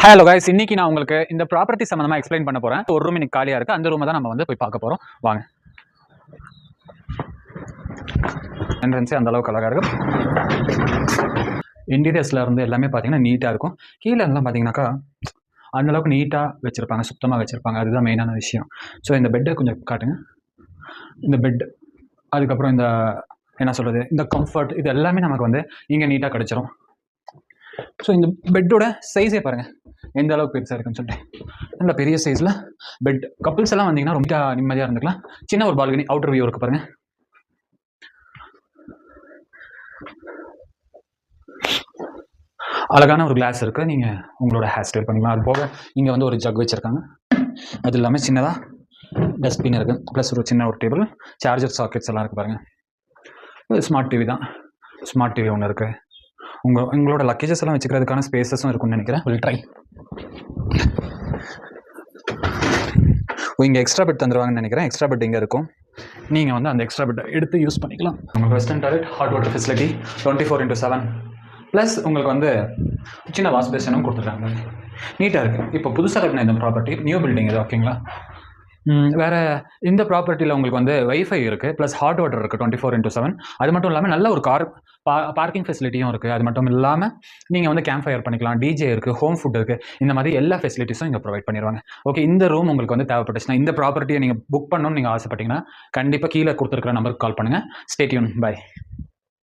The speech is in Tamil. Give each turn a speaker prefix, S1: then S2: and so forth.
S1: ஹலோ கைஸ், இன்னைக்கு நான் உங்களுக்கு இந்த ப்ராப்பர்ட்டி சம்பந்தமா எக்ஸ்பிளைன் பண்ண போறேன். ஒரு ரூம் இன்னைக்கு காலியா இருக்கு. அந்த ரூமை தான் நம்ம வந்து போய் பார்க்க போறோம். வாங்க. என்ட்ரன்ஸ் அந்த அளவுக்கு அழகா இருக்கு. இன்டீரியர்ஸ்ல இருந்து எல்லாமே பார்த்தீங்கன்னா நீட்டா இருக்கும். கீழே எல்லாம் பார்த்தீங்கன்னாக்கா அந்த அளவுக்கு நீட்டா வச்சிருப்பாங்க, சுத்தமாக வச்சிருப்பாங்க. அதுதான் மெயினான விஷயம். ஸோ இந்த பெட்டை கொஞ்சம் காட்டுங்க. இந்த பெட், அதுக்கப்புறம் இந்த என்ன சொல்றது, இந்த கம்ஃபர்ட், இது எல்லாமே நமக்கு வந்து இங்கே நீட்டாக கிடைச்சிரும். ஸோ இந்த பெட்டோட சைஸே பாருங்கள் எந்த அளவுக்கு பெருசாக இருக்குன்னு சொல்லிட்டு. நல்ல பெரிய சைஸில் பெட். கப்புள்ஸ் எல்லாம் வந்தீங்கன்னா ரொம்ப நிம்மதியாக இருந்துக்கலாம். சின்ன ஒரு பால்கனி, அவுட்டர் வியூ இருக்கு பாருங்கள். அழகான ஒரு கிளாஸ் இருக்குது. நீங்கள் உங்களோட ஹேர் ஸ்டைல் பண்ணிக்கலாம். அது போக இங்கே வந்து ஒரு ஜக் வச்சுருக்காங்க. அது இல்லாமல் சின்னதாக டஸ்ட்பின் இருக்குது. ப்ளஸ் ஒரு சின்ன ஒரு டேபிள், சார்ஜர் சாக்கெட்ஸ் எல்லாம் இருக்குது பாருங்கள். ஸ்மார்ட் டிவி தான். ஸ்மார்ட் டிவி ஒன்று இருக்குது. உங்களோட லக்கேஜஸ் எல்லாம் வச்சுக்கிறதுக்கான ஸ்பேசஸும் இருக்கும்னு நினைக்கிறேன். Will try. இங்கே எக்ஸ்ட்ரா பெட் தந்துடுவாங்கன்னு நினைக்கிறேன். எக்ஸ்ட்ரா பெட் இங்கே இருக்கும். நீங்கள் வந்து அந்த எக்ஸ்ட்ரா பெட்டை எடுத்து யூஸ் பண்ணிக்கலாம். உங்களுக்கு western toilet, hot water facility 24/7 plus உங்களுக்கு வந்து சின்ன வாஷ் பேஷனும் கொடுத்துருக்காங்க. நீட்டாக இருக்குது. இப்போ புதுசாக கட்டின இந்த ப்ராப்பர்ட்டி நியூ பில்டிங் இது, ஓகேங்களா? வேறு இந்த ப்ராப்பர்ட்டியில் உங்களுக்கு வந்து வைஃபை இருக்குது, ப்ளஸ் ஹாட் வாட்டர் இருக்குது 24/7. அது மட்டும் இல்லாமல் நல்ல ஒரு பார்க்கிங் ஃபெசிலிட்டியும் இருக்குது. அது மட்டும் இல்லாமல் நீங்கள் வந்து கேம்ப் ஃபயர் பண்ணிக்கலாம், டிஜே இருக்குது, ஹோம் ஃபுட் இருக்குது. இந்த மாதிரி எல்லா ஃபெசிலிட்டிஸும் இங்கே ப்ரொவைட் பண்ணிடுவாங்க. ஓகே, இந்த ரூம் உங்களுக்கு வந்து தேவைப்பட்டுச்சுன்னா, இந்த ப்ராப்பர்ட்டியை நீங்கள் புக் பண்ணணும்னு நீங்கள் ஆசைப்பட்டீங்கன்னா கண்டிப்பாக கீழே கொடுத்துருக்குற நம்பருக்கு கால் பண்ணுங்கள். Stay tune. பை.